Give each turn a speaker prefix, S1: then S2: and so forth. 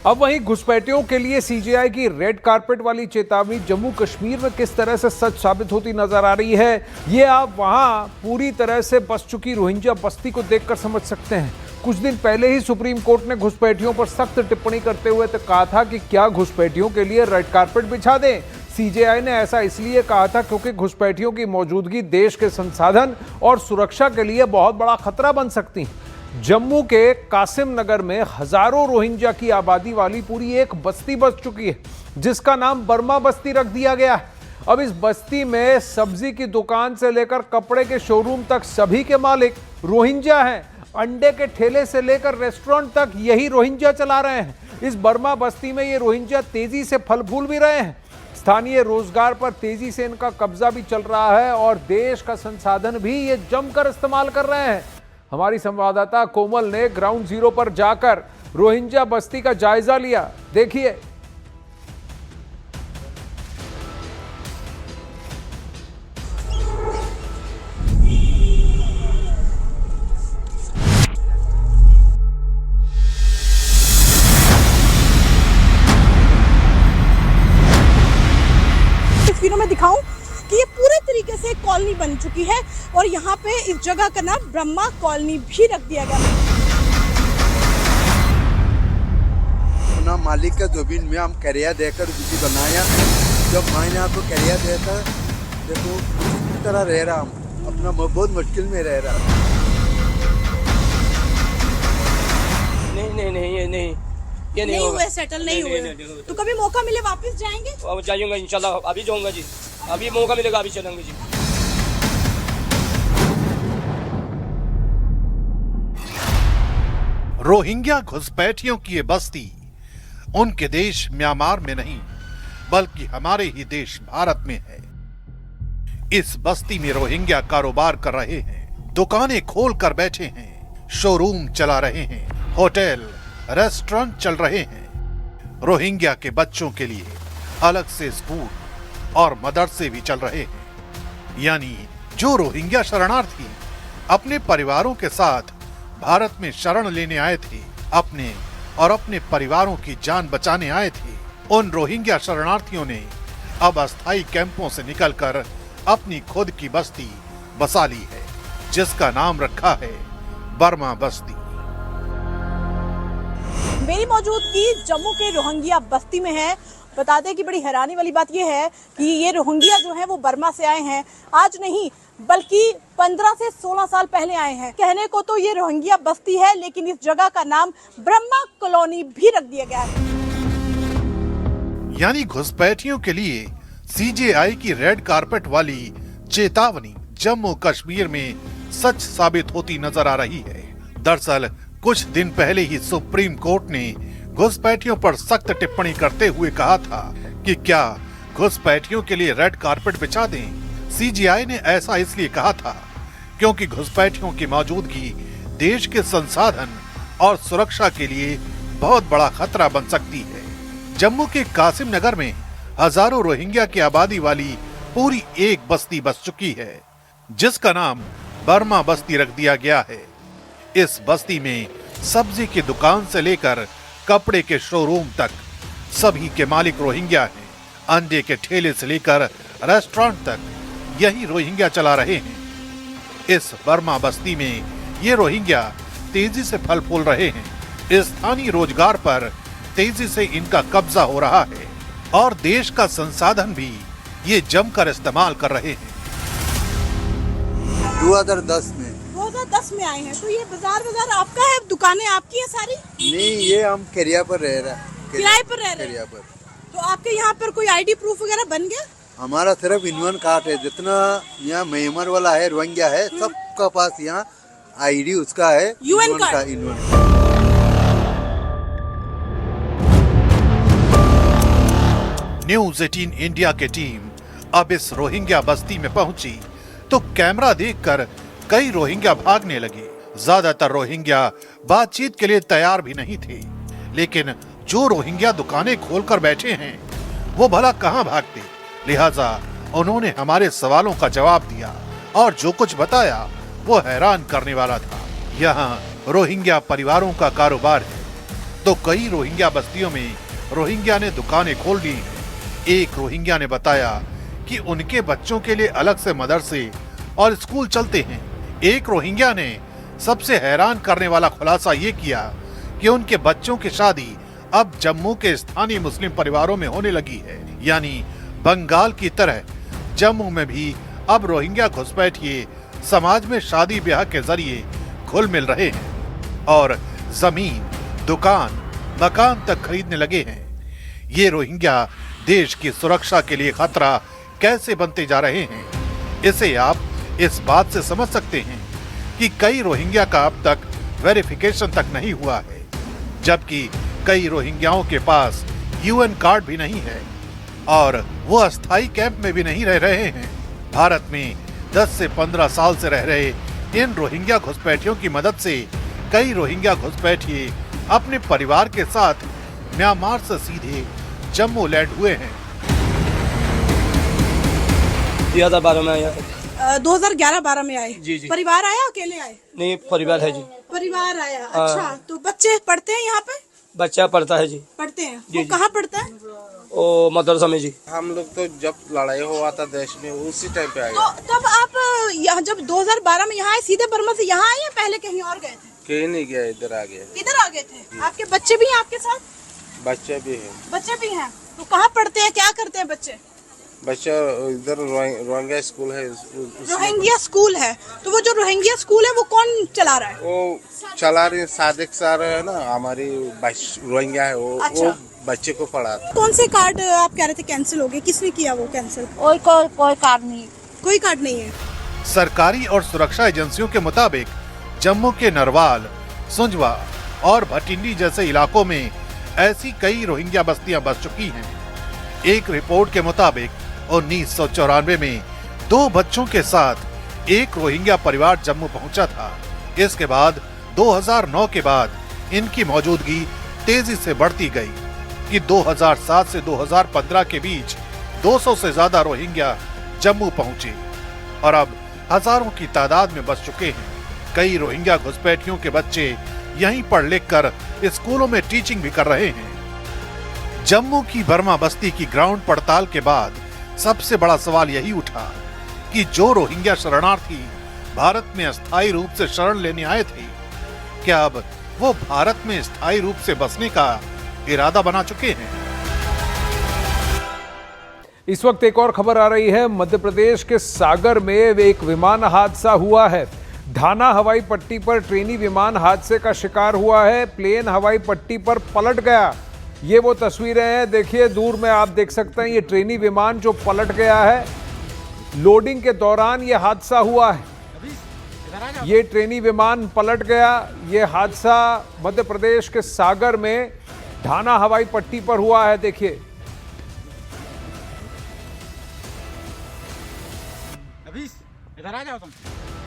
S1: अब वहीं घुसपैठियों के लिए सीजेआई की रेड कारपेट वाली चेतावनी जम्मू कश्मीर में किस तरह से सच साबित होती नजर आ रही है, ये आप वहां पूरी तरह से बस चुकी रोहिंग्या बस्ती को देखकर समझ सकते हैं। कुछ दिन पहले ही सुप्रीम कोर्ट ने घुसपैठियों पर सख्त टिप्पणी करते हुए तो कहा था कि क्या घुसपैठियों के लिए रेड कारपेट बिछा दें। सीजेआई ने ऐसा इसलिए कहा था क्योंकि घुसपैठियों की मौजूदगी देश के संसाधन और सुरक्षा के लिए बहुत बड़ा खतरा बन सकती है। जम्मू के कासिम नगर में हजारों रोहिंग्या की आबादी वाली पूरी एक बस्ती बस चुकी है, जिसका नाम बर्मा बस्ती रख दिया गया है। अब इस बस्ती में सब्जी की दुकान से लेकर कपड़े के शोरूम तक सभी के मालिक रोहिंग्या हैं। अंडे के ठेले से लेकर रेस्टोरेंट तक यही रोहिंग्या चला रहे हैं। इस बर्मा बस्ती में ये रोहिंग्या तेजी से फल फूल भी रहे हैं। स्थानीय रोजगार पर तेजी से इनका कब्जा भी चल रहा है और देश का संसाधन भी ये जमकर इस्तेमाल कर रहे हैं। हमारी संवाददाता कोमल ने ग्राउंड जीरो पर जाकर रोहिंग्या बस्ती का जायजा लिया। देखिए।
S2: तस्वीरों में दिखाऊं कि ये पूरे तरीके से कॉलोनी बन चुकी है और यहाँ पे इस जगह का नाम ब्रह्मा कॉलोनी भी रख दिया गया है।
S3: अपना मालिक का जमीन में हम करिया देकर बिजली बनाया। जब मैंने आपको करिया देता देखो इस तरह रह रहा हम अपना बहुत मुश्किल में रह रहा।
S4: नहीं ये नहीं
S2: हुए सेटल नहीं हुए तो कभी मौका मिले वापस जाएंगे?
S4: अब जाएंगे इंशाल्लाह, अभी जाऊंगा जी, अभी मौका मिलेगा अभी चलेंगे जी।
S5: रोहिंग्या घुसपैठियों की ये बस्ती उनके देश म्यांमार में नहीं बल्कि हमारे ही देश भारत में है। इस बस्ती में रोहिंग्या कारोबार कर रहे हैं, दुकानें खोल कर बैठे हैं, शोरूम चला रहे हैं, होटल रेस्टोरेंट चल रहे हैं। रोहिंग्या के बच्चों के लिए अलग से स्कूल और मदरसे भी चल रहे हैं। यानी जो रोहिंग्या शरणार्थी अपने परिवारों के साथ भारत में शरण लेने आए थे, अपने और अपने परिवारों की जान बचाने आए थे, उन रोहिंग्या शरणार्थियों ने अब अस्थायी कैंपों से निकलकर अपनी खुद की बस्ती बसा ली है, जिसका नाम रखा है बर्मा बस्ती।
S2: मेरी मौजूदगी जम्मू के रोहिंग्या बस्ती में है। बता दें कि बड़ी हैरानी वाली बात यह है कि ये रोहिंग्या जो है वो बर्मा से आए हैं। आज नहीं बल्कि 15 से 16 साल पहले आए हैं। कहने को तो ये रोहिंग्या बस्ती है, लेकिन इस जगह का नाम ब्रह्मा कॉलोनी भी रख दिया गया है।
S5: यानी घुसपैठियों के लिए सीजेआई की रेड कारपेट वाली चेतावनी जम्मू कश्मीर में सच साबित होती नजर आ रही है। दरअसल कुछ दिन पहले ही सुप्रीम कोर्ट ने घुसपैठियों पर सख्त टिप्पणी करते हुए कहा था कि क्या घुसपैठियों के लिए रेड कारपेट बिछा दें। सीजेआई ने ऐसा इसलिए कहा था क्योंकि घुसपैठियों की मौजूदगी देश के संसाधन और सुरक्षा के लिए बहुत बड़ा खतरा बन सकती है। जम्मू के कासिम नगर में हजारों रोहिंग्या की आबादी वाली पूरी एक बस्ती बस चुकी है, जिसका नाम बर्मा बस्ती रख दिया गया है। इस बस्ती में सब्जी की दुकान से लेकर कपड़े के शोरूम तक सभी के मालिक रोहिंग्या हैं। अंडे के ठेले से लेकर रेस्टोरेंट तक यही रोहिंग्या चला रहे हैं। इस बर्मा बस्ती में ये रोहिंग्या तेजी से फल फूल रहे हैं। स्थानीय रोजगार पर तेजी से इनका कब्जा हो रहा है और देश का संसाधन भी ये जमकर इस्तेमाल कर रहे हैं।
S2: 2010 में आए हैं तो ये बाजार आपका है, दुकानें आपकी हैं सारी?
S3: नहीं, ये हम किराए पर रह रहे हैं।
S2: किराए पर रह रहे हैं? तो आपके यहाँ पर कोई आईडी प्रूफ वगैरह बन गया?
S3: हमारा सिर्फ इनवन कार्ड है। जितना यहाँ म्यांमार वाला है, रोहिंग्या है, सबका पास यहाँ आईडी उसका है,
S2: यूएन कार्ड।
S5: न्यूज़ 18 इंडिया की टीम अब इस रोहिंग्या बस्ती में पहुंची तो कैमरा देखकर कई रोहिंग्या भागने लगे। ज्यादातर रोहिंग्या बातचीत के लिए तैयार भी नहीं थे, लेकिन जो रोहिंग्या दुकानें खोलकर बैठे हैं वो भला कहां भागते। लिहाजा उन्होंने हमारे सवालों का जवाब दिया और जो कुछ बताया वो हैरान करने वाला था। यहाँ रोहिंग्या परिवारों का कारोबार है। तो कई रोहिंग्या बस्तियों में रोहिंग्या ने दुकानें खोल दी। एक रोहिंग्या ने बताया कि उनके बच्चों के लिए अलग से मदरसे और स्कूल चलते हैं। एक रोहिंग्या ने सबसे हैरान करने वाला खुलासा ये किया कि उनके बच्चों की शादी अब जम्मू के स्थानीय मुस्लिम परिवारों में होने लगी है। यानी बंगाल की तरह जम्मू में भी अब रोहिंग्या घुसपैठिए समाज में शादी ब्याह के जरिए घुल मिल रहे हैं और जमीन, दुकान, मकान तक खरीदने लगे हैं। ये रोहिंग्या देश की सुरक्षा के लिए खतरा कैसे बनते जा रहे हैं, इसे आप इस बात से समझ सकते हैं कि कई रोहिंग्या का अब तक वेरिफिकेशन तक नहीं हुआ है, जबकि कई रोहिंग्याओं के पास यूएन कार्ड भी नहीं है और वो अस्थायी कैंप में भी नहीं रह रहे हैं। भारत में 10 से 15 साल से रह रहे इन रोहिंग्या घुसपैठियों की मदद से कई रोहिंग्या घुसपैठिए अपने परिवार के साथ म्यांमार से सीधे जम्मू लैंड हुए हैं।
S4: 2012 में आया।
S2: 2011-12 में आए।
S4: जी।
S2: परिवार आया, अकेले आए?
S4: नहीं, परिवार है जी।
S2: परिवार आया। अच्छा, तो बच्चे पढ़ते हैं यहाँ पे?
S4: बच्चा पढ़ता है जी।
S2: पढ़ते हैं।
S4: जी,
S2: वो
S4: जी।
S2: कहाँ पढ़ता है?
S4: ओ मदरसा में जी।
S6: हम लोग तो जब लड़ाई हुआ था देश में उसी टाइम पे आए।
S2: तो तब आप यहाँ जब 2012 में यहाँ आए, सीधे बर्मा से यहाँ आए या पहले कहीं और गए थे?
S6: कहीं नहीं गया, इधर आ गया।
S2: इधर आ गए थे। आपके बच्चे भी हैं आपके साथ?
S6: बच्चे भी है।
S2: बच्चे भी हैं। तो कहाँ पढ़ते हैं, क्या करते हैं बच्चे?
S6: बच्चा इधर रोहिंग्या स्कूल है।
S2: रोहिंग्या स्कूल है। तो वो जो रोहिंग्या स्कूल है वो कौन चला रहा है?
S6: वो चला रही सादिक सर है ना, हमारी रोहिंग्या है वो।
S2: अच्छा।
S6: वो बच्चे को पढ़ाता।
S2: कौन से कार्ड आप कह रहे थे कैंसिल हो गए, किसने किया वो कैंसिल?
S7: कोई कार्ड नहीं।
S2: कोई कार्ड नहीं है।
S5: सरकारी और सुरक्षा एजेंसियों के मुताबिक जम्मू के नरवाल, सुंजवा और भटिंडी जैसे इलाकों में ऐसी कई रोहिंग्या बस्तियां बस चुकी हैं। एक रिपोर्ट के मुताबिक 1994 में 2 बच्चों के साथ एक रोहिंग्या परिवार जम्मू पहुंचा था। इसके बाद 2009 के बाद इनकी मौजूदगी तेजी से बढ़ती गई कि 2007 से 2015 के बीच 200 से ज्यादा रोहिंग्या जम्मू पहुंचे और अब हजारों की तादाद में बस चुके हैं। कई रोहिंग्या घुसपैठियों के बच्चे यहीं पढ़ लिख कर स्कूलों में टीचिंग भी कर रहे हैं। जम्मू की बर्मा बस्ती की ग्राउंड पड़ताल के बाद सबसे बड़ा सवाल यही उठा कि जो रोहिंग्या शरणार्थी भारत में अस्थायी रूप से शरण लेने आए थे, क्या अब वो भारत में स्थायी रूप से बसने का इरादा बना चुके हैं?
S1: इस वक्त एक और खबर आ रही है। मध्य प्रदेश के सागर में एक विमान हादसा हुआ है। ढाना हवाई पट्टी पर ट्रेनी विमान हादसे का शिकार हुआ है। प्लेन हवाई पट्टी पर पलट गया। ये वो तस्वीरें हैं, देखिए दूर में आप देख सकते हैं, ये ट्रेनी विमान जो पलट गया है। लोडिंग के दौरान ये हादसा हुआ है। ये ट्रेनी विमान पलट गया। ये हादसा मध्य प्रदेश के सागर में ढाना हवाई पट्टी पर हुआ है। देखिए
S8: इधर आ जाओ तुम।